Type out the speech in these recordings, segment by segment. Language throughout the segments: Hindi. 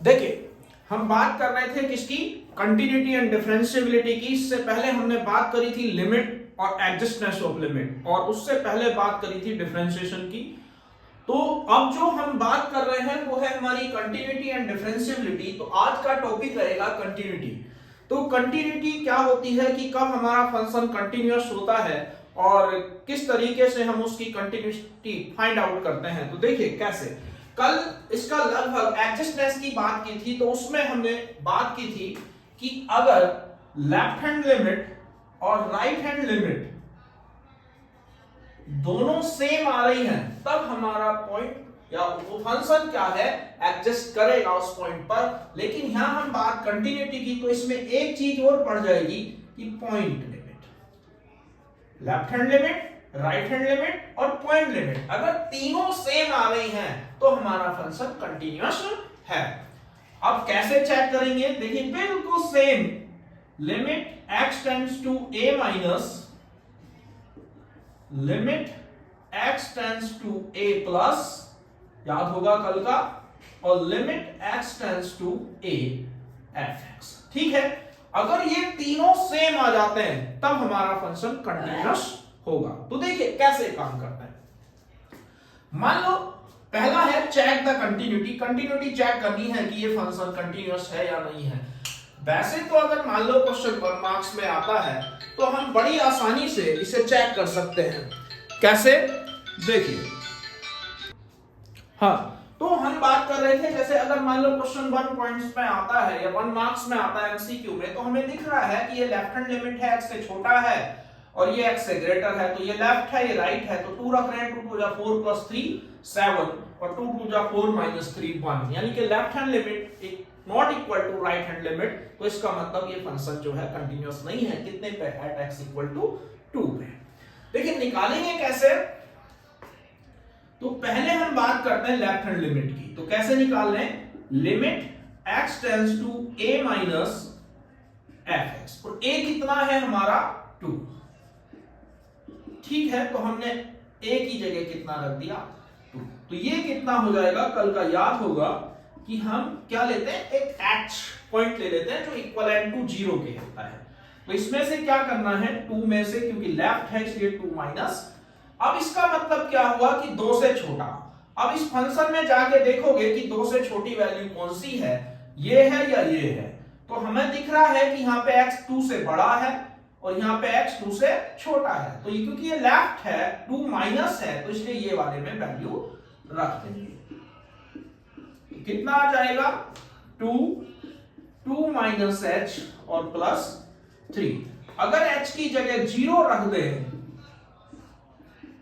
देखिए हम बात कर रहे थे किसकी, कंटिन्यूटी एंड डिफरेंशिएबिलिटी की। इससे पहले हमने बात करी थी लिमिट और एडजस्टनेस ऑफ लिमिट, और उससे पहले बात करी थी डिफरेंशिएशन की। तो अब जो हम बात कर रहे हैं वो है हमारी कंटिन्यूटी एंड डिफरेंशिएबिलिटी। तो आज का टॉपिक रहेगा कंटिन्यूटी। तो कंटिन्यूटी क्या होती है कि कब हमारा फंक्शन कंटिन्यूअस होता है और किस तरीके से हम उसकी कंटिन्यूटी फाइंड आउट करते हैं। तो देखिए कैसे, कल इसका लगभग एडजस्टनेस की बात की थी, तो उसमें हमने बात की थी कि अगर लेफ्ट हैंड लिमिट और राइट हैंड लिमिट दोनों सेम आ रही हैं तब हमारा पॉइंट या वो फंक्शन क्या है, एडजस्ट करेगा उस पॉइंट पर। लेकिन यहां हम बात कंटिन्यूटी की, तो इसमें एक चीज और बढ़ जाएगी कि point limit, left hand limit, right hand limit और पॉइंट लिमिट अगर तीनों सेम आ रही हैं तो हमारा फंक्शन कंटिन्यूअस है। अब कैसे चेक करेंगे, देखिए बिल्कुल same, limit x tends to a minus limit x tends to a plus, याद होगा कल का, और limit x tends to a fx। ठीक है, अगर ये तीनों सेम आ जाते हैं तब हमारा फंक्शन कंटिन्यूअस होगा। तो देखिए कैसे काम करता है। मान लो पहला है check the continuity. Continuity check करनी है कि ये फंक्शन कंटिन्यूअस है या नहीं है। वैसे तो अगर मान लो क्वेश्चन 1 मार्क्स में आता है तो हम बड़ी आसानी से इसे चेक कर सकते हैं। कैसे, देखिए, हाँ, तो हम बात कर रहे थे जैसे अगर मान लो क्वेश्चन 1 पॉइंट्स में आता है या 1 मार्क्स में आता है एमसीक्यू में, तो हमें दिख रहा है कि ये लेफ्ट हैंड लिमिट है x से छोटा है और ये x से ग्रेटर है। तो ये लेफ्ट है, ये राइट है, तो 2 रख रहे हैं, 2 टू जा 4 प्लस 3 7 और 2 टू जा 4 माइनस 3 1, यानी कि left hand limit not equal to right hand limit. तो इसका मतलब ये फंक्शन जो है कंटिन्यूअस नहीं है। कितने पे, एट x इक्वल टू 2 पे। देखिए निकालेंगे कैसे, तो पहले हम बात करते हैं लेफ्ट हैंड लिमिट की। तो कैसे निकाल रहे हैं, limit x tends to a minus fx, और a कितना है हमारा 2। ठीक है, तो हमने a की जगह कितना रख दिया 2। तो ये कितना हो जाएगा, कल का याद होगा कि हम क्या लेते हैं, एक h पॉइंट ले लेते हैं जो इक्वलेंट टू 0 के होता है। तो इसमें से क्या करना है, 2 में से, क्योंकि लेफ्ट है इसलिए 2 माइनस। अब इसका मतलब क्या हुआ कि 2 से छोटा। अब इस फंक्शन में जाके देखोगे कि 2 से छोटी वैल्यू कौन सी है, ये है या ये है। तो हमें दिख रहा है कि यहाँ पे x 2 से बड़ा है और यहाँ पे x 2 से छोटा है। तो ये क्योंकि ये लेफ्ट है, 2 माइनस है, तो इसलिए ये वाले में वैल्यू रख देंगे। कितना आ जाएगा, 2 माइनस h और प्लस 3। अगर h की जगह 0 रख दें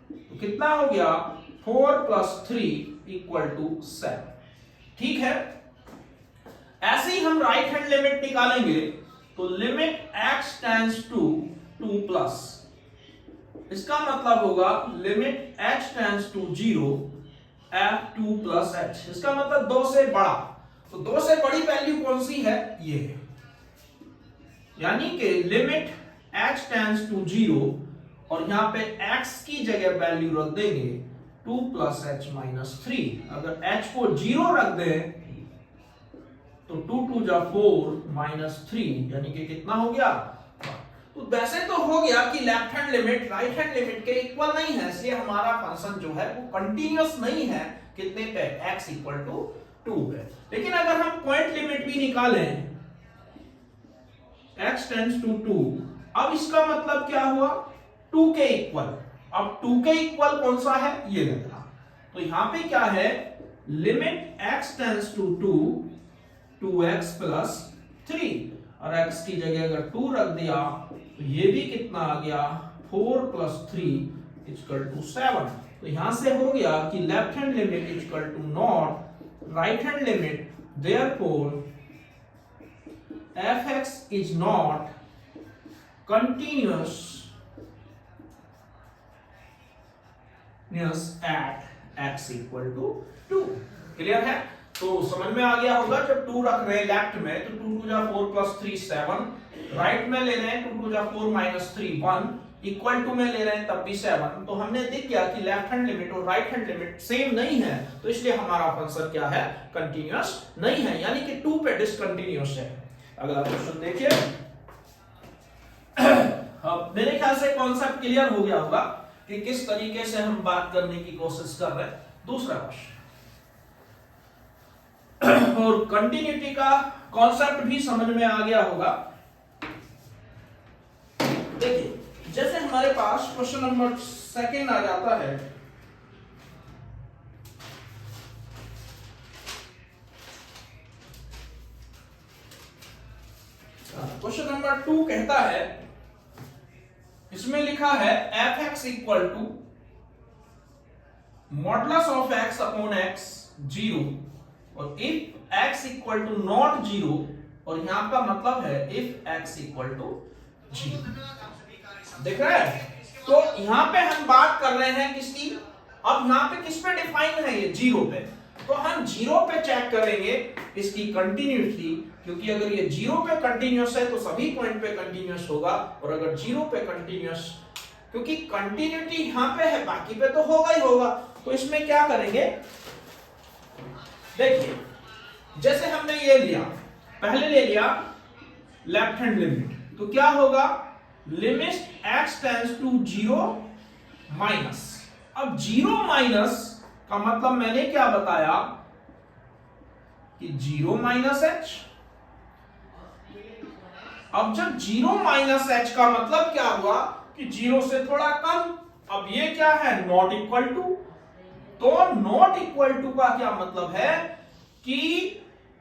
तो कितना हो गया, 4 प्लस 3 इक्वल टू 7। ठीक है, ऐसे ही हम राइट हैंड लिमिट निकालेंगे। तो limit x tends to 2 plus, इसका मतलब होगा limit x tends to 0 f2 plus h, इसका मतलब 2 से बड़ा। तो 2 से बड़ी वैल्यू कौन सी है, ये है, यानी कि लिमिट x टेंड्स टू 0 और यहां पे x की जगह वैल्यू रख देंगे 2 प्लस h माइनस 3। अगर h को 0 रख दें तो 2 टू जा 4 माइनस 3, यानी कि कितना हो गया। तो वैसे तो हो गया कि left hand limit right hand limit के इक्वल नहीं है, इसलिए हमारा फंक्शन जो है वो कंटिन्यूअस नहीं है। कितने पे, x इक्वल टू 2 पे। लेकिन अगर हम पॉइंट लिमिट भी निकालें, x टेंड्स टू 2, अब इसका मतलब क्या हुआ, 2 के इक्वल। अब 2 के इक्वल कौन सा है, ये लग रहा। तो यहां पे क्या है, limit x tends to 2 2x plus 3, और x की जगह अगर 2 रख दिया तो ये भी कितना आ गया, 4 प्लस 3 इक्वल टू 7। तो यहां से हो गया कि left hand limit equal to not right hand limit, therefore fx is not continuous at x equal to 2। Clear है, तो समझ में आ गया होगा। जब 2 रख रहे हैं लेफ्ट में तो 2 टू जा 4 प्लस 3 7, राइट में ले रहे हैं 2 टू जा 4 माइनस 3 1, इक्वल टू में ले रहे हैं तब भी 7, तो हमने देख लिया कि लेफ्ट हैंड लिमिट और राइट हैंड लिमिट सेम नहीं है, तो इसलिए हमारा फंक्शन क्या है, कंटिन्यूअस नहीं है, यानी कि 2 पे डिसकंटिन्यूअस है। अगला क्वेश्चन देखिए। मेरे ख्याल से कॉन्सेप्ट क्लियर हो गया होगा कि किस तरीके से हम बात करने की कोशिश कर रहे हैं। दूसरा क्वेश्चन, और कंटिन्यूटी का कॉन्सेप्ट भी समझ में आ गया होगा। देखिए, जैसे हमारे पास क्वेश्चन नंबर 2 आ जाता है, क्वेश्चन नंबर 2 कहता है, इसमें लिखा है f(x) equal to modulus of x upon x 0, और if x equal to not 0, और यहां का मतलब है इफ x इक्वल टू 0। देख रहे हैं? तो यहां पे हम बात कर रहे हैं किसकी, अब यहां पे किस पे डिफाइन है, ये 0 पे, तो हम 0 पे चेक करेंगे इसकी कंटिन्यूटी, क्योंकि अगर ये 0 पे कंटिन्यूअस है तो सभी पॉइंट पे कंटिन्यूअस होगा, और अगर 0 पे कंटिन्यूअस, क्योंकि कंटिन्यूटी यहां पे है बाकी पे तो होगा ही होगा, तो इसमें क्या करेंगे, देखिए जैसे हमने ये लिया, पहले ले लिया लेफ्ट हैंड लिमिट, तो क्या होगा, limit x tends to 0 minus, अब 0 माइनस का मतलब मैंने क्या बताया कि 0 माइनस h, अब जब 0 माइनस h का मतलब क्या हुआ कि 0 से थोड़ा कम, अब ये क्या है, नॉट इक्वल टू, तो नॉट इक्वल टू का क्या मतलब है कि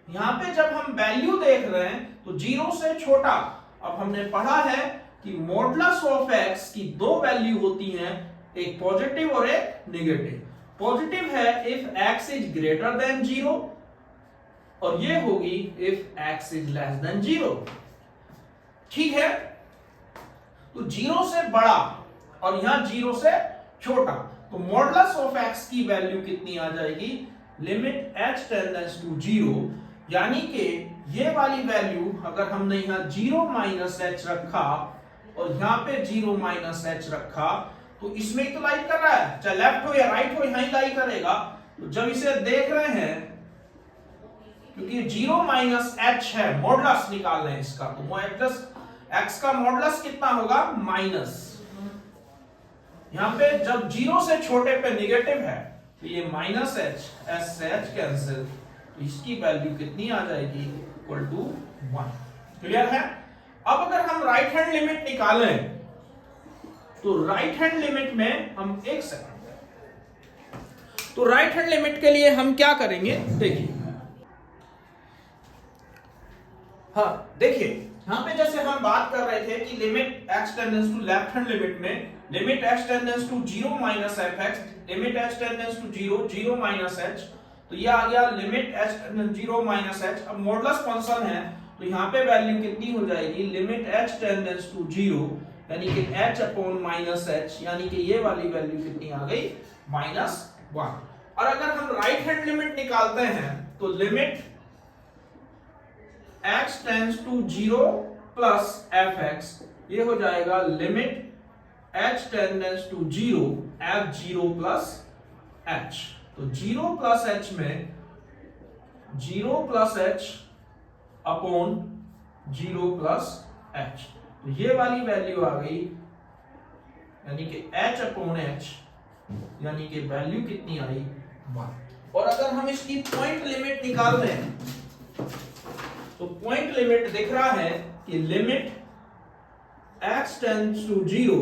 यहां पे जब हम वैल्यू देख रहे हैं तो 0 से छोटा, अब हमने पढ़ा है कि मॉडुलस ऑफ x की 2 वैल्यू होती हैं, एक पॉजिटिव और एक नेगेटिव। पॉजिटिव है if x is greater then 0, और ये होगी if x is less then 0। ठीक है, तो 0 से बड़ा और यहां 0 से छोटा, तो मॉडुलस ऑफ x की वैल्यू कितनी आ जाएगी, लिमिट h टेंड्स टू 0, यानी कि ये वाली वैल्यू अगर हमने यहां 0 माइनस h रखा और यहां पे 0 माइनस h रखा, तो इसमें ही तो लाई कर रहा है, चाहे लेफ्ट हो या राइट हो, यहां ही लाई करेगा। तो जब इसे देख रहे हैं, क्योंकि 0 माइनस h है, मॉडुलस निकाल रहे हैं इसका, तो मॉडुलस x का मॉडुलस कितना होगा, माइनस, यहां पे जब 0 से छोटे पे नेगेटिव है तो ये माइनस h, s से h कैंसिल, तो इसकी वैल्यू कितनी आ जाएगी, इक्वल टू 1। क्लियर है? अब अगर हम राइट हैंड लिमिट निकालें, तो राइट हैंड लिमिट में हम एक सेकंड, तो राइट हैंड लिमिट के लिए हम क्या करेंगे, देखिए, हाँ देखिए, यहां पे जैसे हम बात कर रहे थे कि limit x tends to left hand limit में limit x tends to 0 minus fx, limit h tends to 0 minus h, तो ये आ गया limit h tends 0 minus h। अब मॉडुलस फंक्शन है तो यहाँ पे वैल्यू कितनी हो जाएगी, लिमिट h टेंड्स टू 0, यानी कि h अपॉन माइनस h, यानी कि ये वाली वैल्यू कितनी आ गई, -1। और अगर हम राइट हैंड लिमिट निकालते हैं तो limit x tends to 0 plus fx, ये हो जाएगा limit h tends to 0 f0 plus h, तो 0 प्लस h में 0 plus h upon 0 plus h, तो ये वाली वैल्यू आ गई, यानी कि h अपॉन h, यानी कि वैल्यू कितनी आई, 1। और अगर हम इसकी पॉइंट लिमिट निकाल दें, तो पॉइंट लिमिट दिख रहा है कि limit x tends to 0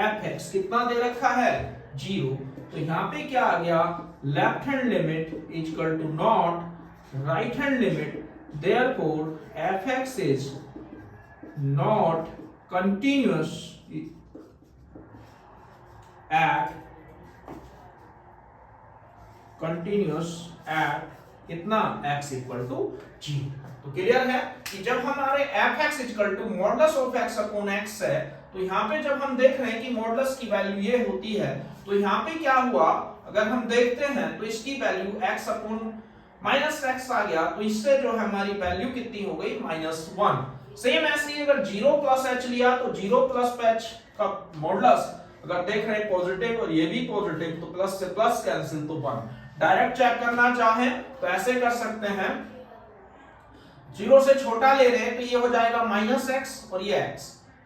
fx कितना दे रखा है, 0, तो यहां पे क्या आ गया, left hand limit is equal to not right hand limit, therefore fx is not continuous at कितना, x इक्वल टू 0। तो क्लियर है कि जब हमारे fx equal to modulus of x upon x है, तो यहाँ पे जब हम देख रहे हैं कि मॉडुलस की वैल्यू ये होती है, तो यहाँ पे क्या हुआ, अगर हम देखते हैं तो इसकी value x upon minus x आ गया, तो इससे जो है हमारी वैल्यू कितनी हो गई, -1। सेम ऐसे ही अगर 0 प्लस एच लिया तो 0 प्लस एच का मॉडुलस अगर देख रहे हैं पॉजिटिव और ये भी पॉजिटिव तो प्लस से प्लस कैंसिल तो 1। डायरेक्ट चेक करना चाहें तो ऐसे कर सकते हैं, 0 से छोटा ले रहे हैं तो ये हो जाएगा -x और ये x,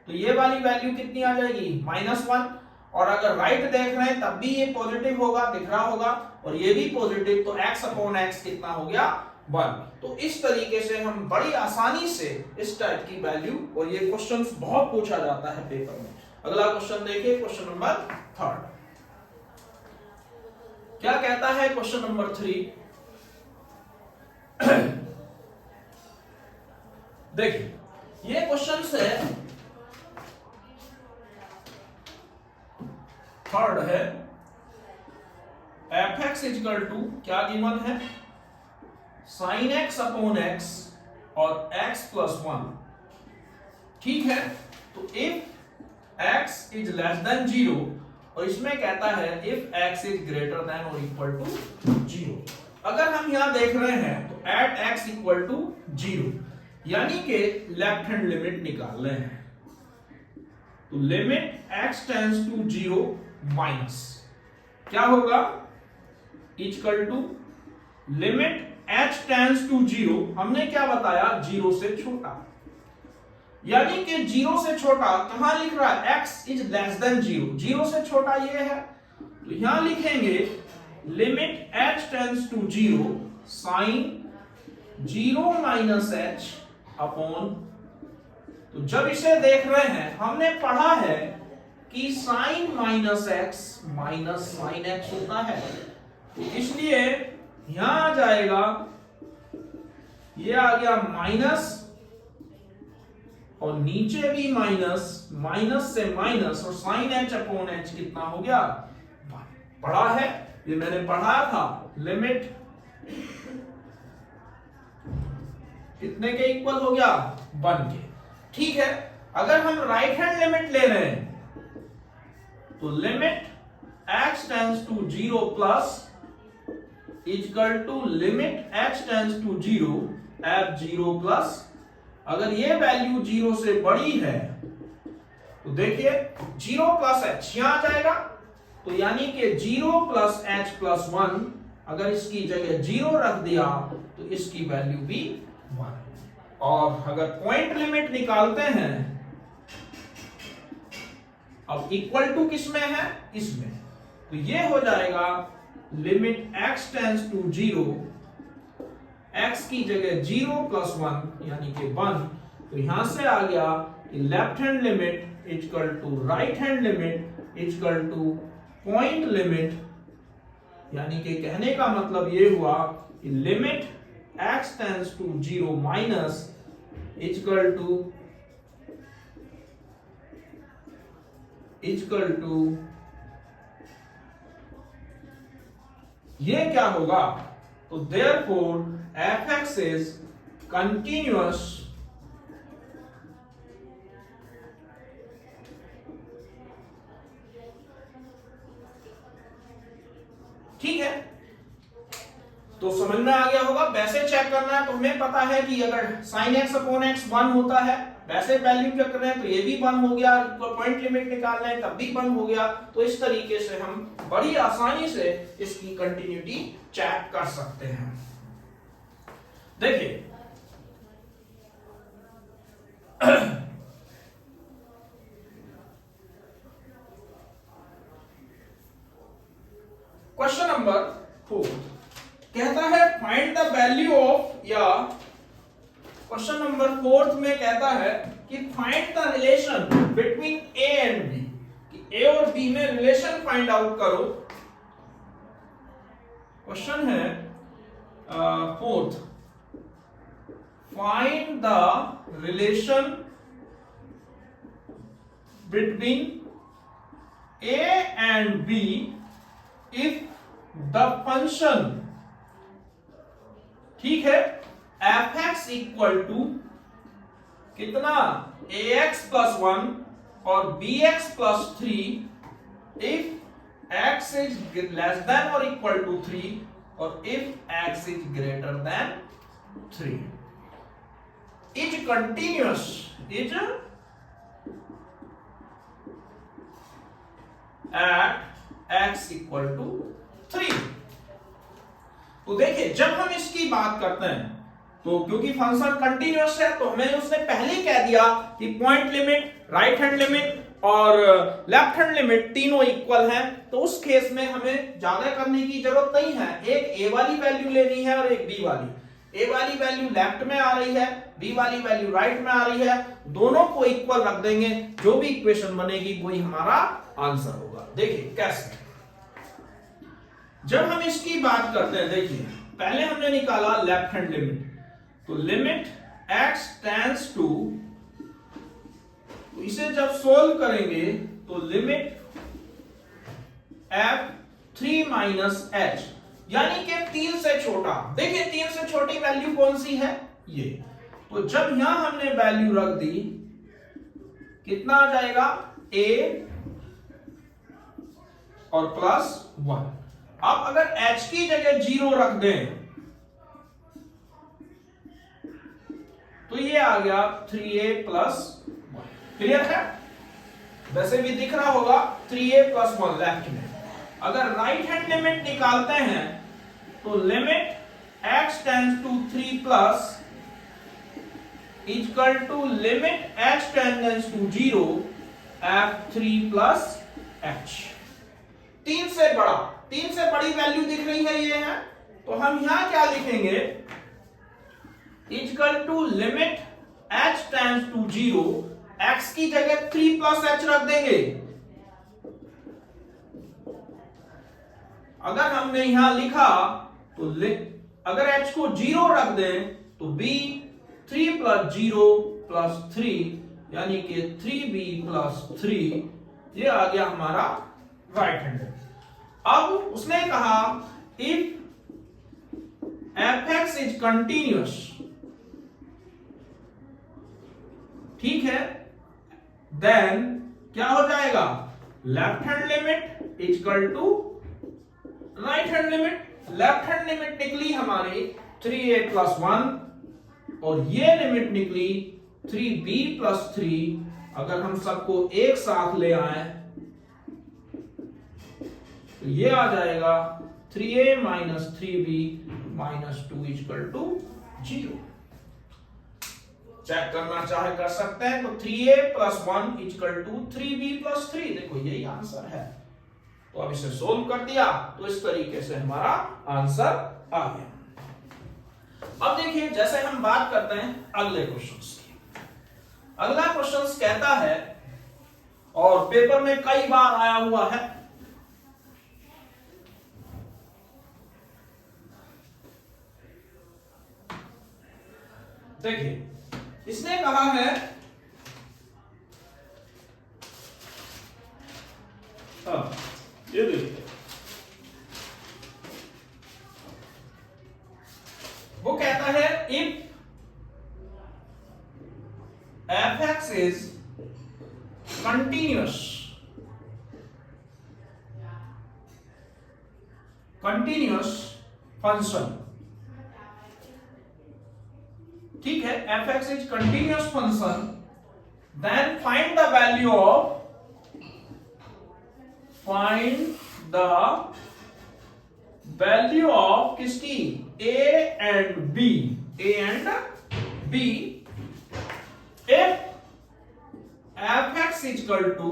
तो ये वाली वैल्यू कितनी आ जाएगी -1। और अगर राइट देख रहे हैं तब भी ये पॉजिटिव होगा, दिख रहा होगा, और ये भी पॉजिटिव, तो x अपॉन x कितना हो गया 1। तो इस तरीके से हम बड़ी आसानी से इस टाइप की वैल्यू, और ये क्वेश्चंस बहुत पूछा जाता है पेपर में। अगला क्वेश्चन देखिए, क्वेश्चन नंबर 3 क्या कहता है। क्वेश्चन नंबर 3 देखिए, ये क्वेश्चन से थर्ड है, fx इक्वल टू क्या गिवन है, sin x अपॉन x और x प्लस 1। ठीक है, तो if x is less then 0, और इसमें कहता है if x is greater then और इक्वल टू 0। अगर हम यहां देख रहे हैं तो एट x इक्वल टू 0, यानी कि लेफ्ट हैंड लिमिट निकाल रहे हैं, तो limit x tends to 0 minus क्या होगा, equal to limit h tends to 0, हमने क्या बताया 0 से छोटा, यानी कि 0 से छोटा कहां लिख रहा है, x इज लेस देन 0, 0 से छोटा ये है, तो यहां लिखेंगे limit h tends to 0 sine 0 minus h upon, तो जब इसे देख रहे हैं हमने पढ़ा है कि sine minus X minus sine X होता है, तो इसलिए यहां आ जाएगा, ये आ गया माइनस और नीचे भी माइनस, माइनस से माइनस, और साइन एच अपॉन एच कितना हो गया, पढ़ा है, ये मैंने पढ़ाया था, लिमिट कितने के इक्वल हो गया 1 के। ठीक है, अगर हम राइट हैंड लिमिट ले रहे हैं तो limit x tends to 0 plus equal to limit h tends to 0 f0 plus, अगर ये वैल्यू 0 से बड़ी है तो देखिए 0 प्लस h यहां आ जाएगा, तो यानी कि 0 प्लस h प्लस 1, अगर इसकी जगह 0 रख दिया तो इसकी वैल्यू भी 1। और अगर पॉइंट लिमिट निकालते हैं, अब इक्वल टू किस में है, इसमें, तो ये हो जाएगा limit x tends to 0, x की जगह 0 प्लस 1 यानी कि 1, तो यहां से आ गया कि left hand limit equal to right hand limit equal to point limit, यानी कि कहने का मतलब ये हुआ कि limit x tends to 0 minus equal to ये क्या होगा, तो देयरफॉर fx इज कंटिन्यूअस ठीक है, तो समझ में आ गया होगा। वैसे चेक करना है तो हमें पता है कि अगर sin x अपॉन x 1 होता है, वैसे वैल्यू चेक कर रहे हैं तो ये भी 1 हो गया, पॉइंट लिमिट निकाल रहे हैं तब भी 1 हो गया, तो इस तरीके से हम बड़ी आसानी से इसकी कंटिन्यूटी चेक कर सकते हैं। देखिए क्वेश्चन नंबर 4 कहता है फाइंड द वैल्यू ऑफ, या क्वेश्चन नंबर 4 में कहता है कि find the relation between A and B, कि ए और बी में रिलेशन फाइंड आउट करो। क्वेश्चन है 4th, find the relation between A and B if the function, ठीक है, fx इक्वल टू कितना ax प्लस 1 और bx plus 3 if x is less than और इक्वल टू 3 और if x is greater than 3। Is continuous is at x equal to 3। तो देखिए जब हम इसकी बात करते हैं तो क्योंकि फंक्शन कंटिन्यूअस है तो हमें उसने पहले ही कह दिया कि point limit, right hand limit और लेफ्ट हैंड लिमिट तीनों इक्वल हैं, तो उस केस में हमें ज्यादा करने की जरूरत नहीं है। एक a वाली वैल्यू लेनी है और एक b वाली। a वाली वैल्यू लेफ्ट में आ रही है, b वाली वैल्यू राइट में आ रही है, दोनों को इक्वल रख देंगे, जो भी इक्वेशन बनेगी वही हमारा आंसर होगा। देखिए कैसे, जब हम इसकी बात करते हैं, देखिए पहले हमने निकाला लेफ्ट हैंड लिमिट, तो लिमिट x टेंड्स टू, तो इसे जब सोल्व करेंगे तो लिमिट f3 माइनस h, यानी कि 3 से छोटा। देखिए 3 से छोटी वैल्यू कौन सी है, ये। तो जब यहां हमने वैल्यू रख दी, कितना आ जाएगा, a और प्लस 1। अब अगर h की जगह 0 रख दें तो ये आ गया 3a प्लस 1। क्लियर है? वैसे भी दिख रहा होगा 3a प्लस 1 लेफ्ट में। अगर राइट हैंड लिमिट निकालते हैं तो limit x tends to 3 plus equal to limit x tends to 0 f3 plus h। 3 से बड़ा, 3 से बड़ी वैल्यू दिख रही है, ये है, तो हम यहां क्या लिखेंगे, equal to limit h tends to 0, x की जगह 3 प्लस h रख देंगे। अगर हमने यहां लिखा तो अगर h को 0 रख दें तो b 3 प्लस 0 प्लस 3, यानी कि 3b प्लस 3, ये आ गया हमारा राइट हैंड। अब उसने कहा इफ fx इज कंटिन्यूअस, ठीक है, देन क्या हो जाएगा, left hand limit equal to right hand limit. Left hand limit निकली हमारी 3a प्लस 1 और ये लिमिट निकली 3b प्लस 3। अगर हम सबको एक साथ ले आए तो ये आ जाएगा 3a minus 3b minus 2 equal to 0। Check करना चाहे कर सकते हैं, तो 3a plus 1 equal to 3b plus 3। देखो यही आंसर है। तो अब इसे सोल्व कर दिया तो इस तरीके से हमारा आंसर आ गया। अब देखिए जैसे हम बात करते हैं अगले क्वेश्चंस की। अगला क्वेश्चंस कहता है, और पेपर में कई बार आया हुआ है, देखिए इसने कहा है ये देखिए, वो कहता है if fx is continuous function, ठीक है, fx is continuous function, then find the value of, किसकी, a and b if fx is equal to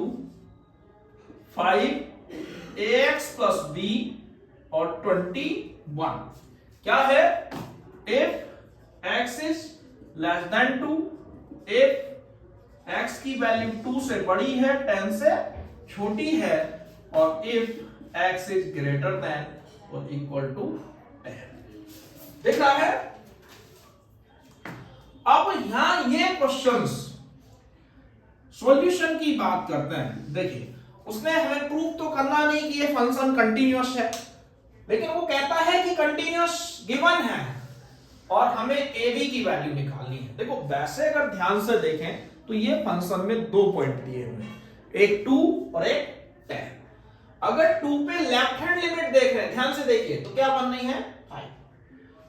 5ax plus b और 21। क्या है, if x is less than 2, if x की वैल्यू 2 से बड़ी है, 10 से छोटी है, और if x is greater than और equal to 10। दिख रहा है? अब यहां ये क्वेश्चंस सॉल्यूशन की बात करते हैं। देखिए उसने हमें प्रूव तो करना नहीं कि ये फंक्शन कंटिन्यूअस है, लेकिन वो कहता है कि कंटिन्यूअस गिवन है और हमें ए बी की वैल्यू निकालनी है। देखो वैसे अगर ध्यान से देखें तो ये फंक्शन में 2 पॉइंट दिए हुए हैं, एक 2 और एक 10। अगर 2 पे लेफ्ट हैंड लिमिट देख रहे हैं, ध्यान से देखिए, तो क्या बन रही है 5,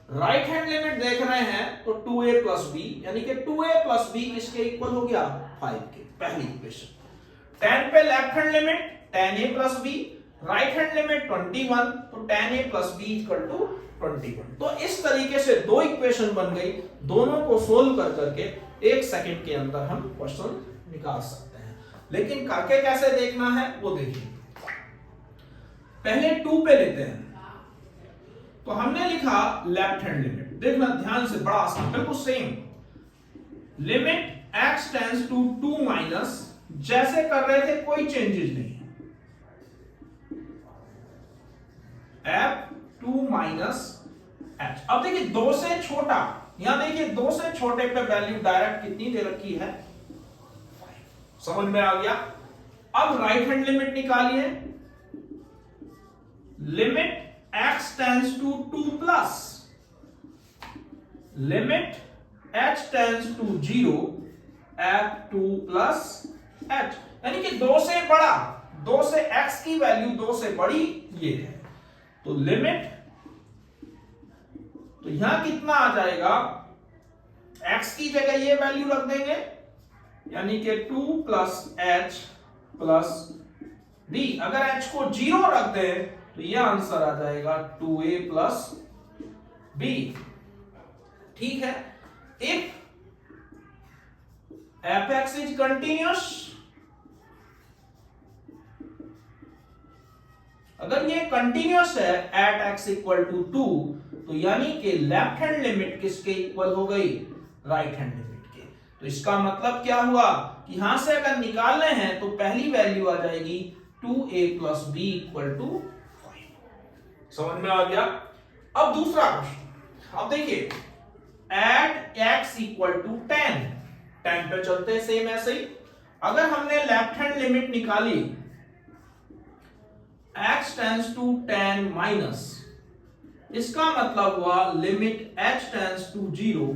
राइट हैंड लिमिट देख रहे हैं तो 2a प्लस बी, यानी कि 2a प्लस बी किसके इक्वल हो गया 5 के, पहली इक्वेशन। 10 पे left hand limit 10a plus B, right hand limit 21, तो 10a plus B equal to 21। तो इस तरीके से दो इक्वेशन बन गई, दोनों को सोल्व कर करके 1 सेकंड के अंदर हम क्वेश्चन निकाल सकते हैं। लेकिन करके कैसे देखना है वो देखिए। पहले 2 पे लेते हैं, तो हमने लिखा लेफ्ट हैंड लिमिट, देखना ध्यान से, बड़ा आसान, बिल्कुल same. Limit x tends to 2 minus, जैसे कर रहे थे कोई चेंजेस नहीं, f2 माइनस h। अब देखिए 2 से छोटा, यहां देखिए 2 से छोटे पे वैल्यू डायरेक्ट कितनी दे रखी है 5। समझ में आ गया। अब राइट हैंड लिमिट निकालिए, limit x tends to 2 plus, limit h tends to 0, f2 plus h, यानी कि 2 से बड़ा, 2 से x की वैल्यू 2 से बड़ी ये है, तो लिमिट, तो यहां कितना आ जाएगा, x की जगह ये वैल्यू रख देंगे, यानी कि 2 प्लस h प्लस b। अगर h को 0 रख दें तो यह आंसर आ जाएगा 2a प्लस b। ठीक है। इफ fx इज कंटिन्यूअस, अगर ये कंटिन्यूअस है एट x इक्वल टू 2, तो यानी कि लेफ्ट हैंड लिमिट किसके इक्वल हो गई, राइट हैंड लिमिट के। तो इसका मतलब क्या हुआ कि यहां से अगर निकालने हैं तो पहली वैल्यू आ जाएगी 2a plus B equal to 5। समझ में आ गया। अब दूसरा क्वेश्चन, अब देखिए एट x इक्वल टू 10, 10 पे चलते हैं सेम ऐसे ही। अगर हमने लेफ्ट हैंड लिमिट निकाली x टेंड्स टू 10 माइनस, इसका मतलब हुआ limit h tends to 0,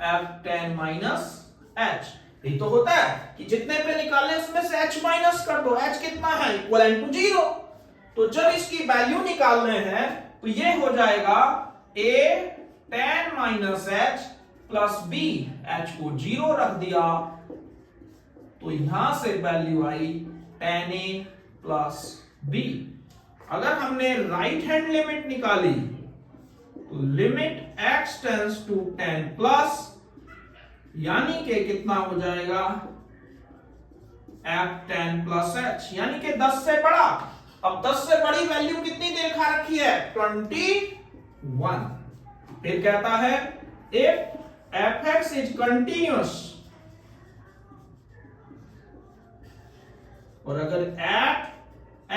f10 minus h। ये तो होता है कि जितने पे निकालने उसमें से h माइनस कर दो, h कितना है इक्वल टू 0। तो जब इसकी वैल्यू निकालने हैं तो ये हो जाएगा a 10 minus h plus b, h को 0 रख दिया तो यहां से वैल्यू आई 10a प्लस b। अगर हमने राइट हैंड लिमिट निकाली तो limit x tends to 10 plus, यानी कि कितना हो जाएगा f10 प्लस h, यानी कि 10 से बड़ा। अब 10 से बड़ी वैल्यू कितनी दे रखा रखी है 21। फिर कहता है इफ fx इज कंटिन्यूअस, और अगर एट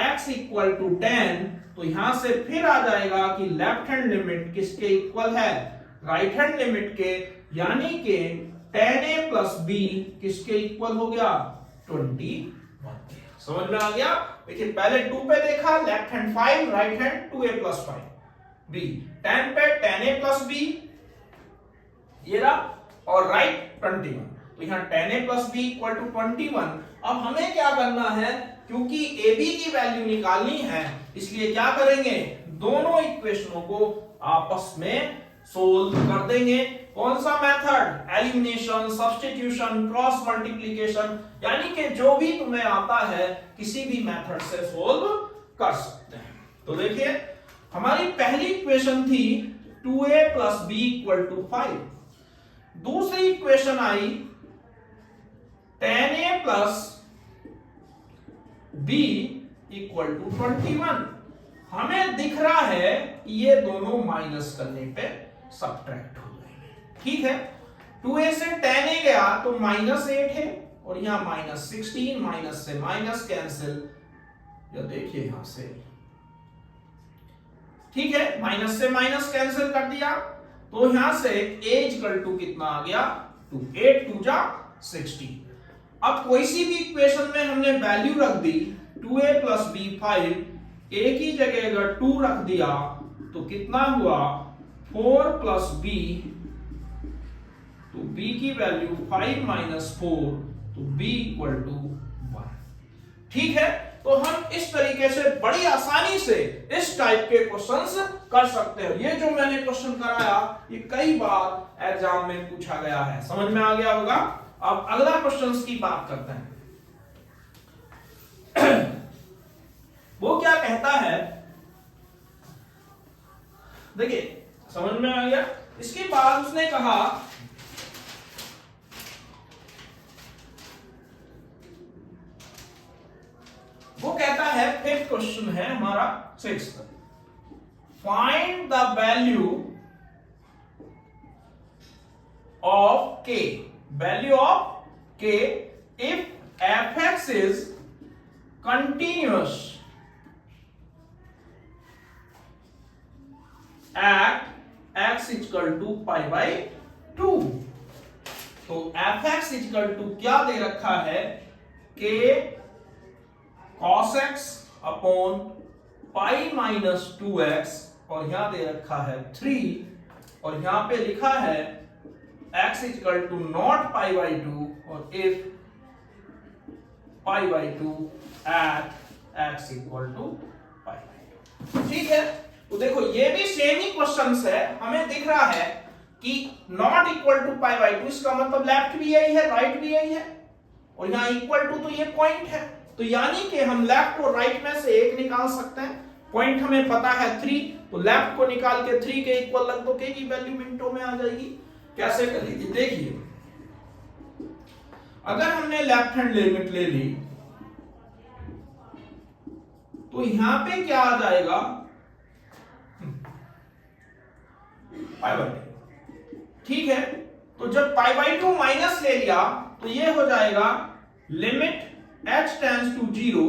x इक्वल टू 10, तो यहां से फिर आ जाएगा कि लेफ्ट हैंड लिमिट किसके इक्वल है, राइट हैंड लिमिट के, यानी कि 10a प्लस b किसके इक्वल हो गया 21। समझ में आ गया। देखिए पहले 2 पे देखा, left hand 5, right hand 2a plus 5 b, 10 पे 10a प्लस b ये रहा, और राइट 21, तो यहां 10a plus b equal to 21। अब हमें क्या करना है, क्योंकि ab की वैल्यू निकालनी है, इसलिए क्या करेंगे, दोनों इक्वेशनों को आपस में सोल्व कर देंगे। कौन सा method, elimination, substitution, cross multiplication, यानी कि जो भी तुम्हें आता है किसी भी मेथड से सोल्व कर सकते हैं। तो देखिए हमारी पहली इक्वेशन थी 2a plus b equal to 5। दूसरी इक्वेशन आई 10a plus b equal to 21। हमें दिख रहा है कि ये दोनों माइनस करने पे सब्ट्रैक्ट हो जाएंगे। ठीक है, 2a से 10a गया तो -8 है, और यहां -16, माइनस से माइनस कैंसिल, या देखिए यहां से, ठीक है, माइनस से माइनस कैंसिल कर दिया, तो यहां से a इक्वल टू कितना आ गया 2, 8 2 जा 16। अब कोई सी भी इक्वेशन में हमने वैल्यू रख दी 2a प्लस b 5, a की जगह अगर 2 रख दिया तो कितना हुआ 4 प्लस b, तो b की वैल्यू 5 माइनस 4, तो b इक्वल टू 1। ठीक है, तो हम इस तरीके से बड़ी आसानी से इस टाइप के क्वेश्चंस कर सकते हैं। ये जो मैंने क्वेश्चन कराया ये कई बार एग्जाम में पूछा गया है, समझ में आ गया होगा। अब अगला क्वेश्चंस की बात करते हैं। वो क्या कहता है, देखिए समझ में आ गया। इसके बाद उसने कहा वो कहता है, फिफ्थ क्वेश्चन है हमारा, sixth, find the value of k, value of k if f(x) is continuous at x equal to pi by 2। तो f(x) इक्वल टू क्या दे रखा है, k cos x upon pi minus 2x, और यहां दे रखा है 3, और यहां पे लिखा है x equal to not pi by 2 और if pi by 2 at x equal to pi by 2। ठीक है, तो देखो ये भी सेम ही क्वेश्चंस है। हमें दिख रहा है कि not equal to pi by 2, इसका मतलब लेफ्ट भी यही है राइट भी यही है, और यहां इक्वल टू तो ये पॉइंट है, तो यानी कि हम लेफ्ट और राइट में से एक निकाल सकते हैं। पॉइंट हमें पता है 3, तो लेफ्ट को निकाल के 3 के इक्वल रख दो, के की वैल्यू मिनटों में आ जाएगी। कैसे करेगी देखिए, अगर हमने लेफ्ट हैंड लिमिट ले ली तो यहां पे क्या आ जाएगा, पाई बाई 2। ठीक है, तो जब पाई बाई 2 माइनस ले लिया तो ये हो जाएगा limit h tends to 0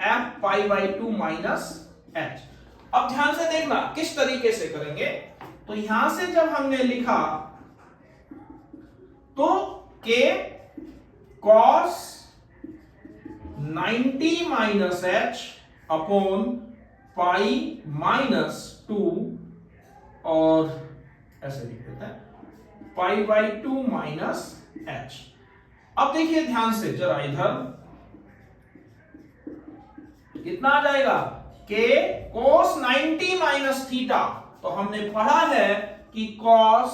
f pi by 2 minus h। अब ध्यान से देखना किस तरीके से करेंगे। तो यहां से जब हमने लिखा तो k cos 90 minus h upon pi minus 2, और ऐसे लिख देते हैं पाई बाई 2 माइनस h। अब देखिए ध्यान से जरा इधर कितना आ जाएगा, k cos 90 माइनस थीटा। तो हमने पढ़ा है कि cos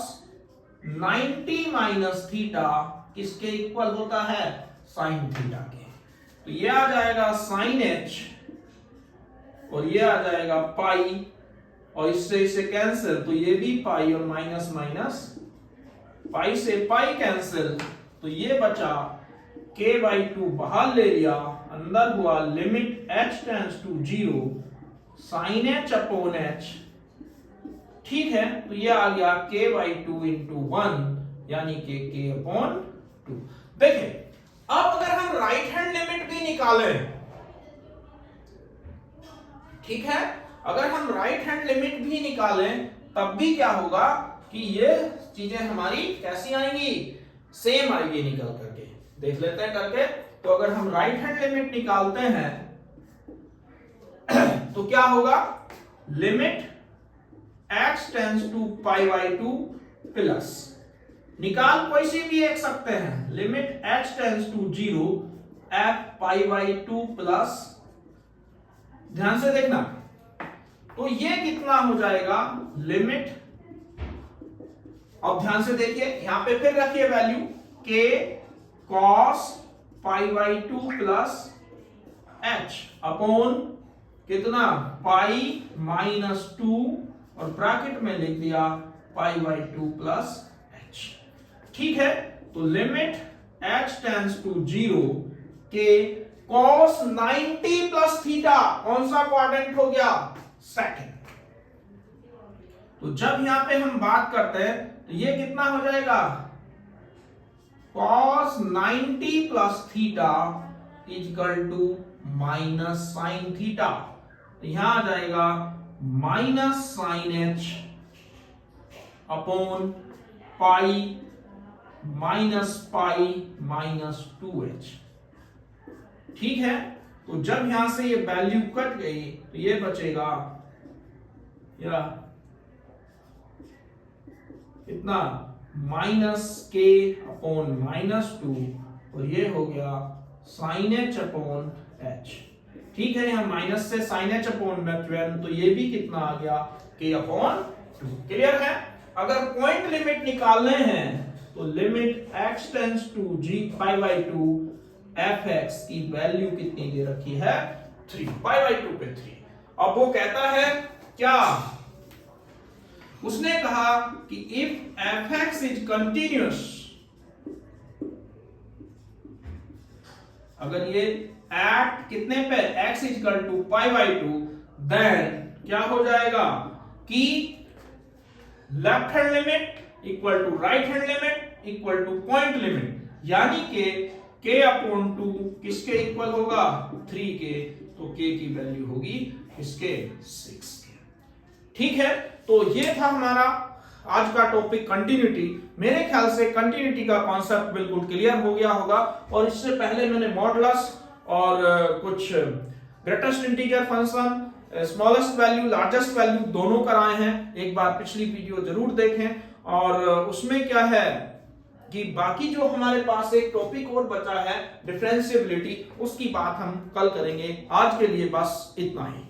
90 माइनस थीटा किसके इक्वल होता है, साइन थीटा के। तो ये आ जाएगा साइन h, और ये आ जाएगा पाई, और इससे इसे कैंसिल, तो ये भी पाई और माइनस माइनस, पाई से पाई कैंसिल, तो ये बचा k बाई 2 बाहर ले लिया, अंदर हुआ limit h tends to 0 sine h upon h। ठीक है, तो ये आ गया k बाई 2 इंटू 1, यानी कि k अपॉन 2। देखिए अब अगर हम राइट हैंड लिमिट भी निकालें, ठीक है, अगर हम राइट हैंड लिमिट भी निकालें तब भी क्या होगा कि ये चीजें हमारी कैसी आएंगी, सेम आएगी निकल करके। देख लेते हैं करके। तो अगर हम राइट हैंड लिमिट निकालते हैं तो क्या होगा, limit x tends to pi by 2 plus, निकाल कोई सी भी एक सकते हैं, limit h tends to 0 f pi by 2 plus, ध्यान से देखना, तो ये कितना हो जाएगा लिमिट, अब ध्यान से देखिए यहां पे फिर रखिए value k cos pi by 2 plus h upon कितना, पाई माइनस 2, और ब्रैकेट में लिख दिया पाई बाई 2 प्लस h। ठीक है, तो लिमिट h टेंड्स टू 0 के cos 90 प्लस थीटा, कौन सा क्वाड्रेंट हो गया, सेकंड। तो जब यहां पे हम बात करते हैं तो ये कितना हो जाएगा, cos 90 plus theta equal to minus sine theta. तो यहां आ जाएगा minus sine h upon pi minus 2h। ठीक है, तो जब यहां से ये वैल्यू कट गई तो ये बचेगा या इतना माइनस k अपॉन माइनस 2, और ये हो गया साइन h अपॉन h। ठीक है, यहाँ माइनस से साइन एच अपॉन वन, तो ये भी कितना आ गया, k अपॉन 2। क्लियर है? अगर पॉइंट लिमिट निकालने हैं तो limit x tends to g pi by 2 fx की वैल्यू कितनी दे रखी है, 3, पाई बाई 2 पे 3। अब वो कहता है क्या, उसने कहा कि इफ fx इज कंटिन्यूअस, अगर ये एट कितने पे x equal to pi by 2, then क्या हो जाएगा कि left hand limit equal to right hand limit equal to point limit, यानी कि k अपॉन 2 किसके इक्वल होगा, 3 के, तो k की वैल्यू होगी इसके 6 के। ठीक है, तो ये था हमारा आज का टॉपिक कंटिन्यूटी। मेरे ख्याल से कंटिन्यूटी का कॉन्सेप्ट बिल्कुल क्लियर हो गया होगा। और इससे पहले मैंने मॉडुलस और कुछ greatest integer function, smallest value, largest value दोनों कराए हैं। एक बार पिछली वीडियो जरूर देखें। और उसमें क्या है कि बाकी जो हमारे पास एक टॉपिक और बचा है डिफरेंशिएबिलिटी, उसकी बात हम कल करेंगे। आज के लिए बस इतना ही।